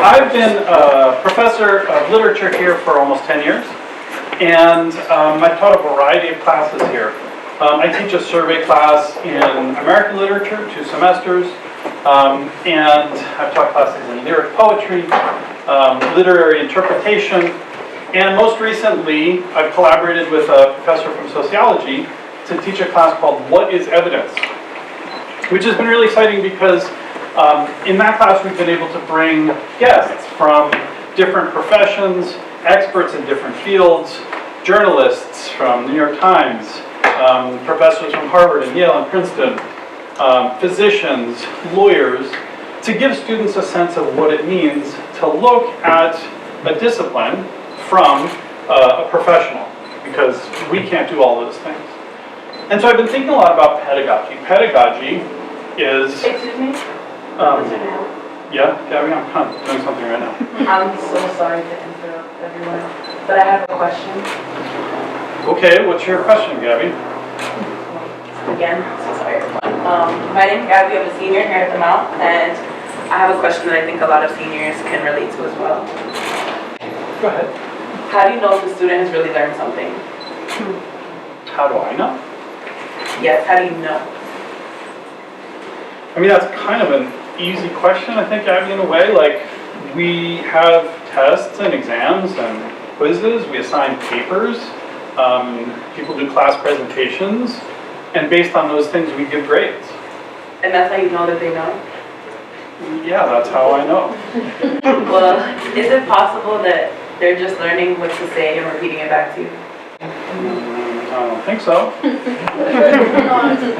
I've been a professor of literature here for almost 10 years, and I've taught a variety of classes here. I teach a survey class in American literature, 2 semesters, and I've taught classes in lyric poetry, literary interpretation, and most recently I've collaborated with a professor from sociology to teach a class called What is Evidence? Which has been really exciting because in that class we've been able to bring guests from different professions, experts in different fields, journalists from New York Times, professors from Harvard and Yale and Princeton, physicians, lawyers, to give students a sense of what it means to look at a discipline from a professional, because we can't do all those things. And so I've been thinking a lot about pedagogy. Pedagogy is... Excuse me? What's your name? Yeah, Gabby, I'm kind of doing something right now. I'm so sorry to interrupt everyone, but I have a question. Okay, what's your question, Gabby? Again, so sorry everyone. My name is Gabby, I'm a senior here at the Mount, and I have a question that I think a lot of seniors can relate to as well. Go ahead. How do you know if the student has really learned something? How do I know? Yes, how do you know? I mean, that's kind of an easy question, I think, Abby, in a way. Like, we have tests and exams and quizzes, we assign papers, people do class presentations, and based on those things, we give grades. And that's how you know that they know? Yeah, that's how I know. Well, is it possible that they're just learning what to say and repeating it back to you? I don't think so.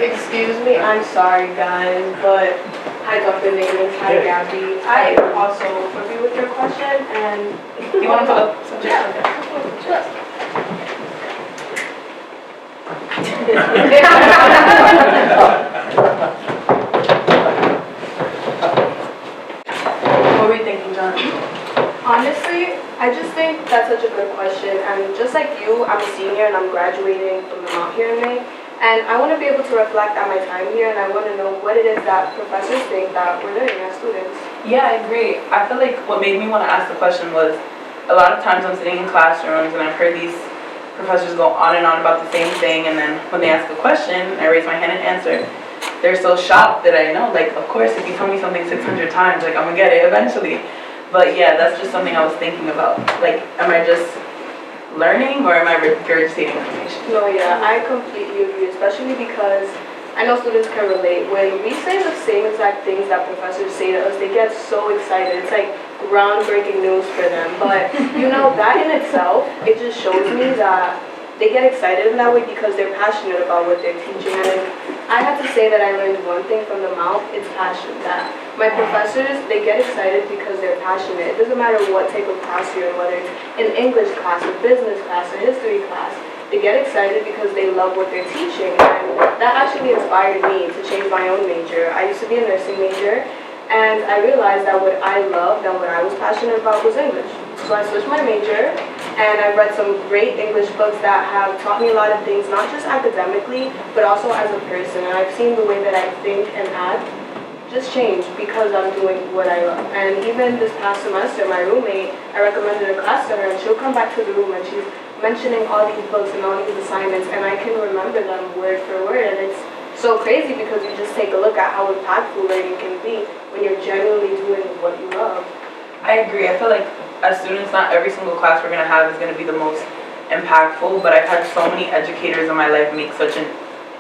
Excuse me, I'm sorry guys, but hi Dr. Nalencz, hi Gabby. I also agree with your question and... You want to put up subject? What were you thinking, John? Honestly, I just think that's such a good question, and just like you, I'm a senior and I'm graduating from the Mount here in May, and I want to be able to reflect on my time here, and I want to know what it is that professors think that we're learning as students. Yeah, I agree. I feel like what made me want to ask the question was a lot of times I'm sitting in classrooms and I've heard these professors go on and on about the same thing, and then when they ask a question, I raise my hand and answer. They're so shocked that I know, like, of course, if you tell me something 600 times, like, I'm gonna get it eventually. But yeah, that's just something I was thinking about. Like, am I just learning or am I regurgitating information? No, yeah, I completely agree, especially because I know students can relate. When we say the same exact things that professors say to us, they get so excited. It's like groundbreaking news for them. But, you know, that in itself, it just shows me that they get excited in that way because they're passionate about what they're teaching. And if I had to say that I learned one thing from the Mount, it's passion. That my professors, they get excited because they're passionate. It doesn't matter what type of class you're in, whether it's an English class, a business class, a history class. They get excited because they love what they're teaching. And that actually inspired me to change my own major. I used to be a nursing major, and I realized that what I loved and what I was passionate about was English. So I switched my major, and I read some great English books that have taught me a lot of things, not just academically, but also as a person. And I've seen the way that I think and act just change because I'm doing what I love. And even this past semester, my roommate, I recommended a class to her, and she'll come back to the room and she's mentioning all these books and all these assignments, and I can remember them word for word. And it's so crazy because you just take a look at how impactful learning can be when you're genuinely doing what you love. I agree. I feel like as students, not every single class we're going to have is going to be the most impactful, but I've had so many educators in my life make such an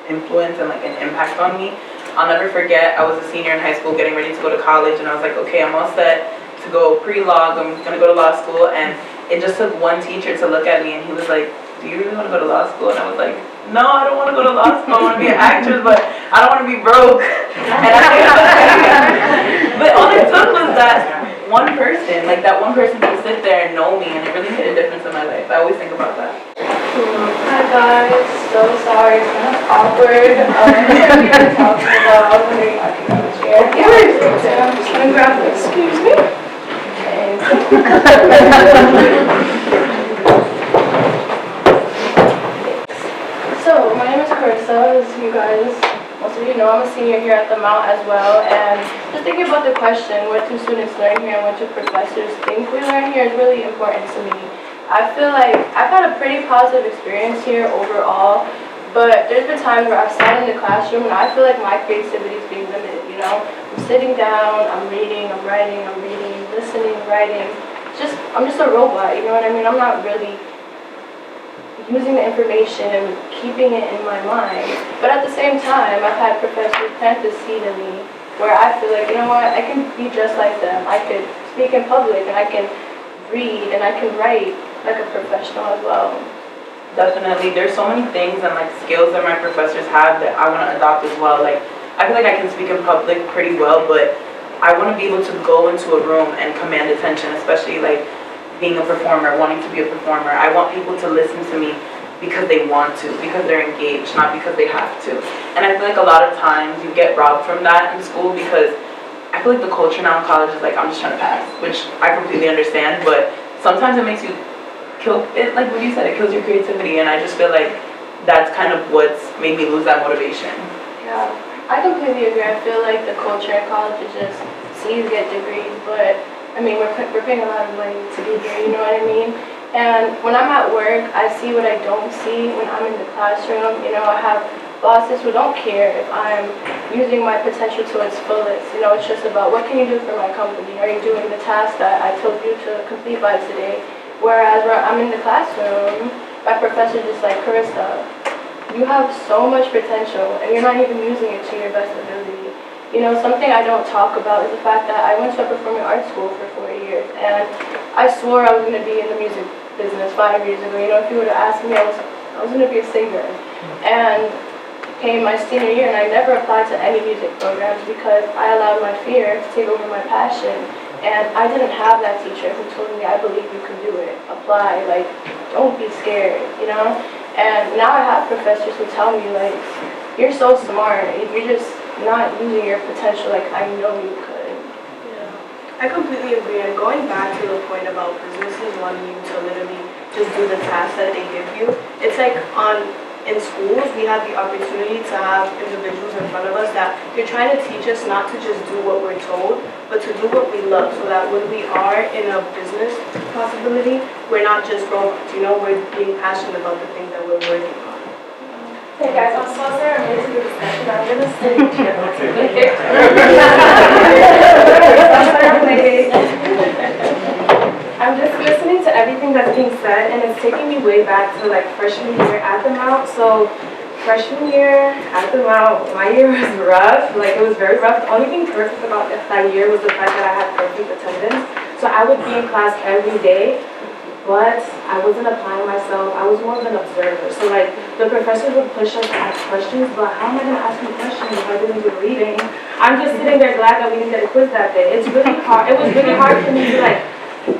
influence and like an impact on me. I'll never forget, I was a senior in high school getting ready to go to college, and I was like, okay, I'm all set to go pre-law, I'm going to go to law school, and it just took one teacher to look at me, and he was like, do you really want to go to law school? And I was like, no, I don't want to go to law school, I want to be an actress, but I don't want to be broke. But all it took was that one person, like that one person to sit there and know me, and it really made a difference in my life. I always think about that. Hi guys, so sorry, it's kind of awkward. We were talking about when we were talking about the chair. Yeah, I'm just gonna grab this. Excuse me. So, my name is Carissa, as you guys, most of you know. I'm a senior here at the Mount as well, and just thinking about the question, what do students learn here and what do professors think we learn here is really important to me. I feel like I've had a pretty positive experience here overall, but there's been times where I've sat in the classroom and I feel like my creativity is being limited, you know? I'm sitting down, I'm reading, I'm writing, I'm reading, listening, writing. I'm just a robot, you know what I mean? I'm not really using the information and keeping it in my mind. But at the same time, I've had professors plant the seed in me where I feel like, you know what, I can be just like them. I could speak in public and I can read and I can write like a professional as well. Definitely. There's so many things and like skills that my professors have that I want to adopt as well. Like, I feel like I can speak in public pretty well, but I want to be able to go into a room and command attention, especially like being a performer, wanting to be a performer. I want people to listen to me because they want to, because they're engaged, not because they have to. And I feel like a lot of times you get robbed from that in school because I feel like the culture now in college is like, I'm just trying to pass, which I completely understand, but sometimes it makes you kill it, like what you said, it kills your creativity, and I just feel like that's kind of what's made me lose that motivation. Yeah, I completely agree. I feel like the culture in college is just see you get degrees, but I mean, we're paying a lot of money to be here, you know what I mean? And when I'm at work, I see what I don't see when I'm in the classroom. You know, I have bosses who don't care if I'm using my potential to its fullest. You know, it's just about what can you do for my company? Are you doing the task that I told you to complete by today? Whereas when I'm in the classroom, my professor just like, Carissa, you have so much potential and you're not even using it to your best ability. You know, something I don't talk about is the fact that I went to a performing arts school for 4 years, and I swore I was going to be in the music business 5 years ago. You know, if you would have asked me, I was going to be a singer. And came my senior year, and I never applied to any music programs because I allowed my fear to take over my passion. And I didn't have that teacher who told me, I believe you can do it. Apply, like, don't be scared, you know? And now I have professors who tell me, like, you're so smart, you're just not using your potential like I know you could. Yeah, I completely agree. And going back to the point about businesses wanting you to literally just do the tasks that they give you, it's like in schools we have the opportunity to have individuals in front of us that you're trying to teach us not to just do what we're told, but to do what we love, so that when we are in a business possibility, we're not just robots. You know, we're being passionate about the things that we're working on. Hey guys, I'm so sorry I'm late to the discussion. I'm gonna stay here. I'm just listening to everything that's being said, and it's taking me way back to like freshman year at the Mount. So freshman year at the Mount, my year was rough. Like, it was very rough. The only thing perfect about that year was the fact that I had perfect attendance. So I would be in class every day, but I wasn't applying myself. I was more of an observer. So like, the professors would push us to ask questions, but how am I gonna ask you questions if I didn't do reading? I'm just sitting there glad that we didn't get a quiz that day. It's really hard. It was really hard for me to like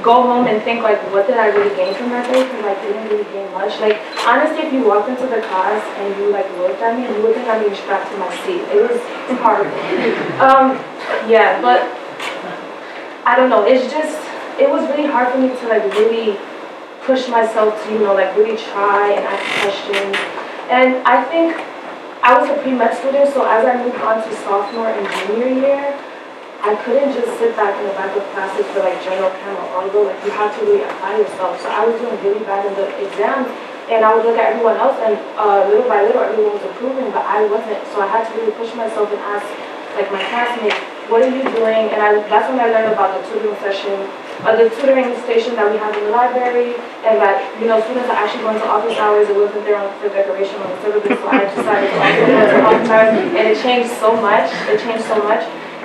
go home and think like, what did I really gain from that day? Because I didn't really gain much. Like, honestly, if you walked into the class and you like looked at me, you would think I'm being strapped to my seat. It was horrible. Yeah, but I don't know. It was really hard for me to like really push myself to, you know, like really try and ask questions. And I think I was a pre-med student, so as I moved on to sophomore and junior year, I couldn't just sit back in the back of classes for like general chem or auto. Like, you had to really apply yourself. So I was doing really bad in the exams, and I would look at everyone else, and little by little everyone was improving, but I wasn't. So I had to really push myself and ask like my classmates, what are you doing? And that's when I learned about the tutoring station that we have in the library, and that, you know, students are actually going to office hours. It wasn't there for decoration on the syllabus, so I decided to also go to office hours, and it changed so much.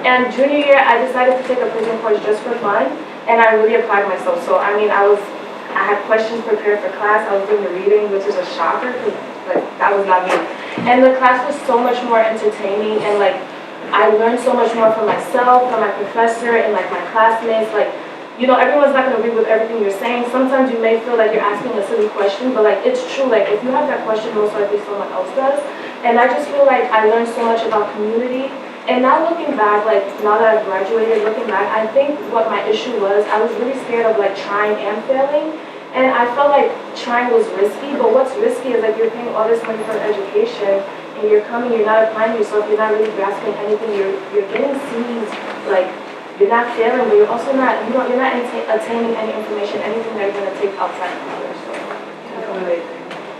And junior year, I decided to take a prison course just for fun, and I really applied myself. So I mean, I had questions prepared for class. I was doing the reading, which is a shocker, because like, that was not me. And the class was so much more entertaining, and like, I learned so much more from myself, from my professor, and like my classmates. Like, you know, everyone's not going to agree with everything you're saying. Sometimes you may feel like you're asking a silly question, but like, it's true. Like, if you have that question, most likely someone else does. And I just feel like I learned so much about community. And now looking back, like, now that I've graduated, looking back, I think what my issue was, I was really scared of like trying and failing. And I felt like trying was risky, but what's risky is like you're paying all this money for education, and you're coming, you're not applying yourself, you're not really grasping anything, you're getting C's, like, you're not failing, but you're also not, you're not attaining any information, anything that you're gonna take outside of college, so.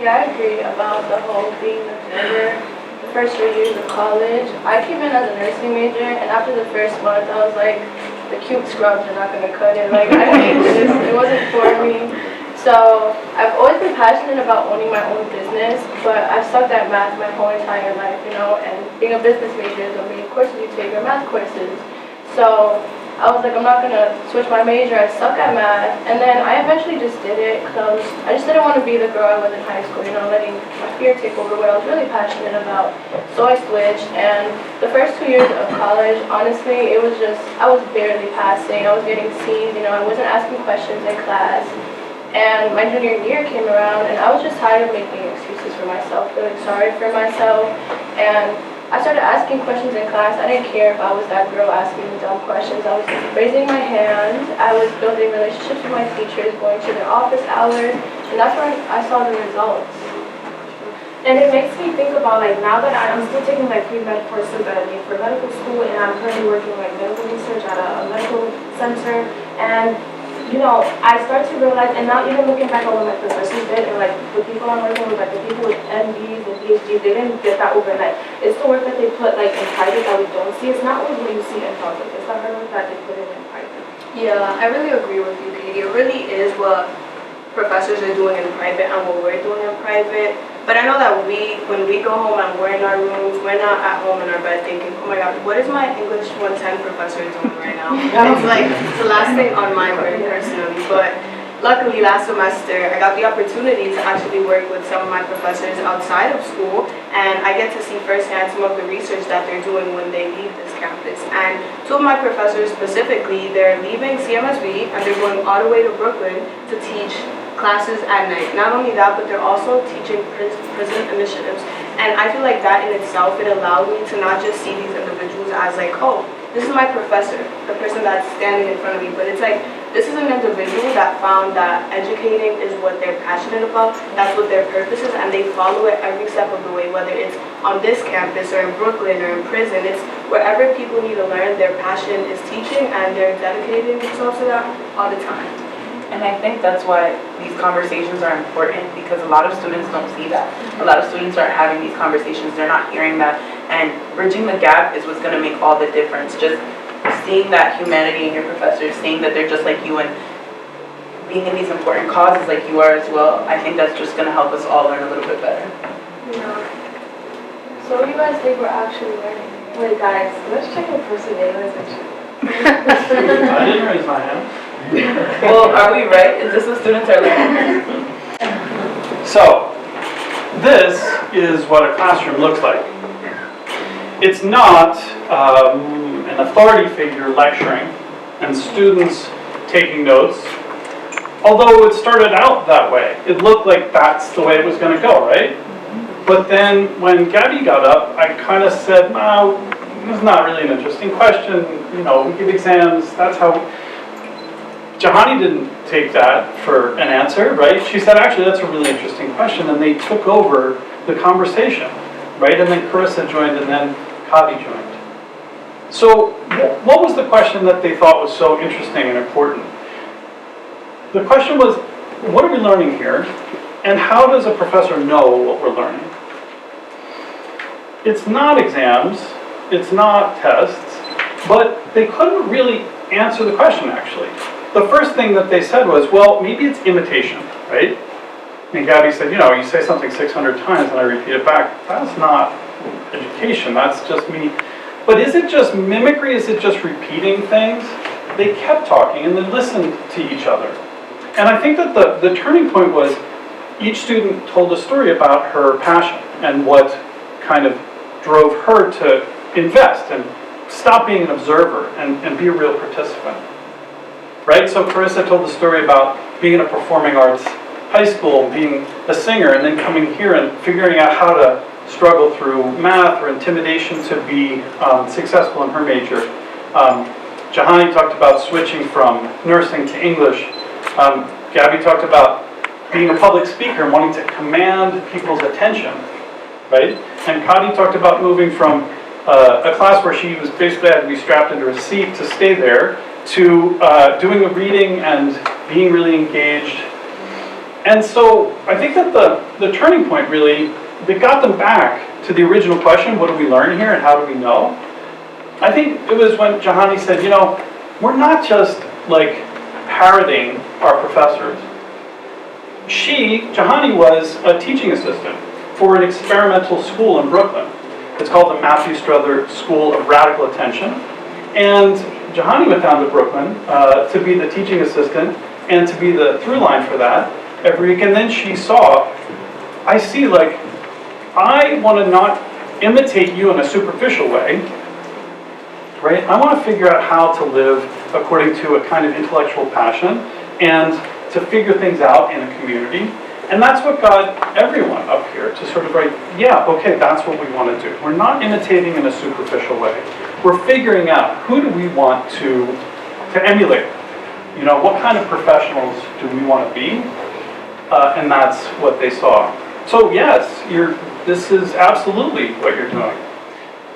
Yeah, I agree about the whole being an observer. The first 3 years of college, I came in as a nursing major, and after the first month, I was like, the cute scrubs are not gonna cut it. Like, I hate this, it wasn't for me. So, I've always been passionate about owning my own business, but I've sucked at math my whole entire life, and being a business major, the main courses you take are math courses. So, I was like, I'm not gonna switch my major, I suck at math, and then I eventually just did it, because I just didn't want to be the girl I was in high school, letting my fear take over what I was really passionate about. So I switched, and the first 2 years of college, honestly, it was just, I was barely passing, I was getting C's, I wasn't asking questions in class. And my junior year came around, and I was just tired of making excuses for myself, feeling sorry for myself, and I started asking questions in class. I didn't care if I was that girl asking dumb questions. I was raising my hand. I was building relationships with my teachers, going to their office hours, and that's where I saw the results. And it makes me think about, like, now that I'm still taking like pre-med courses that I need for medical school, and I'm currently working like medical research at a medical center, and I start to realize, and now even looking back at what my professors did, and like the people I'm working with, like the people with MDs and PhDs, they didn't get that overnight. It's the work that they put like in private that we don't see. It's not always what you see in public. It's the hard work that they put in private. Yeah, I really agree with you, Katie. It really is what professors are doing in private and what we're doing in private. But I know that when we go home and we're in our rooms, we're not at home in our bed thinking, oh my God, what is my English 110 professor doing right now? It's like the last thing on my brain personally. But luckily last semester, I got the opportunity to actually work with some of my professors outside of school, and I get to see firsthand some of the research that they're doing when they leave this campus. And two of my professors specifically, they're leaving CMSV and they're going all the way to Brooklyn to teach classes at night. Not only that, but they're also teaching prison initiatives. And I feel like that in itself, it allowed me to not just see these individuals as like, oh, this is my professor, the person that's standing in front of me, but it's like, this is an individual that found that educating is what they're passionate about, that's what their purpose is, and they follow it every step of the way, whether it's on this campus or in Brooklyn or in prison. It's wherever people need to learn, their passion is teaching, and they're dedicating themselves to that all the time. And I think that's why these conversations are important, because a lot of students don't see that. A lot of students aren't having these conversations, they're not hearing that. And bridging the gap is what's going to make all the difference. Just seeing that humanity in your professors, seeing that they're just like you, and being in these important causes like you are as well, I think that's just going to help us all learn a little bit better. Yeah. So what do you guys think we're actually learning? Wait guys, let's check the perseverance section. I didn't raise my hand. Well, are we right? Is this what students are learning? So, this is what a classroom looks like. It's not an authority figure lecturing and students taking notes, although it started out that way. It looked like that's the way it was going to go, right? But then when Gabby got up, I kind of said, no, this is not really an interesting question. We give exams, that's how... Jahani didn't take that for an answer, right? She said, actually, that's a really interesting question, and they took over the conversation, right? And then Carissa joined, and then Kavi joined. So what was the question that they thought was so interesting and important? The question was, what are we learning here, and how does a professor know what we're learning? It's not exams, it's not tests, but they couldn't really answer the question, actually. The first thing that they said was, well, maybe it's imitation, right? And Gabby said, you say something 600 times and I repeat it back. That's not education, that's just me. But is it just mimicry? Is it just repeating things? They kept talking and they listened to each other. And I think that the turning point was each student told a story about her passion and what kind of drove her to invest and stop being an observer and be a real participant. Right? So Carissa told the story about being in a performing arts high school, being a singer, and then coming here and figuring out how to struggle through math or intimidation to be successful in her major. Jahani talked about switching from nursing to English. Gabby talked about being a public speaker and wanting to command people's attention. right? And Kadi talked about moving from a class where she was basically had to be strapped into her seat to stay there, to doing the reading and being really engaged. And so I think that the turning point really, that got them back to the original question, what do we learn here and how do we know? I think it was when Jahani said, you know, we're not just like parroting our professors. Jahani was a teaching assistant for an experimental school in Brooklyn. It's called the Matthew Strother School of Radical Attention. And Jahani went down to Brooklyn to be the teaching assistant and to be the through line for that every week. And then she saw, I see, like, I want to not imitate you in a superficial way, right? I want to figure out how to live according to a kind of intellectual passion and to figure things out in a community. And that's what got everyone up here to sort of write, yeah, okay, that's what we want to do. We're not imitating in a superficial way. We're figuring out who do we want to emulate. You know, what kind of professionals do we want to be? And that's what they saw. So yes, this is absolutely what you're doing.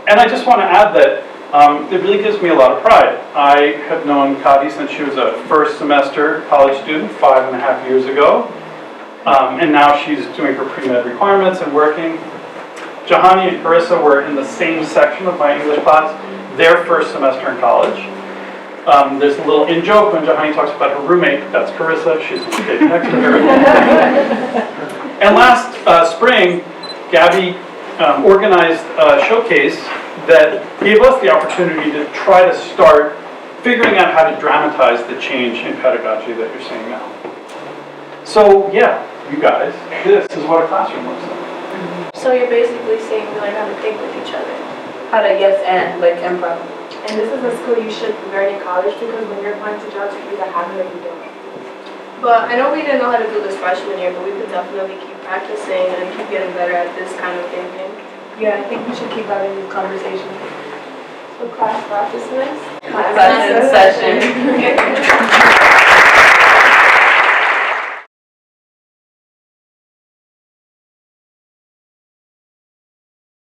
And I just want to add that it really gives me a lot of pride. I have known Kadi since she was a first semester college student 5.5 years ago. And now she's doing her pre-med requirements and working. Jahani and Carissa were in the same section of my English class, their first semester in college. There's a little in-joke when Jahani talks about her roommate, that's Carissa, she's sitting next to her. And last spring, Gabby organized a showcase that gave us the opportunity to try to start figuring out how to dramatize the change in pedagogy that you're seeing now. So yeah, you guys, this is what a classroom looks like. So you're basically saying we learn how to think with each other. How to yes and, like improv. And this is a skill you should learn in college because when you're applying to jobs, you either have it or you don't. But I know we didn't know how to do this freshman year, but we could definitely keep practicing and keep getting better at this kind of thinking. Yeah, I think we should keep having these conversations. So class practice next. Session.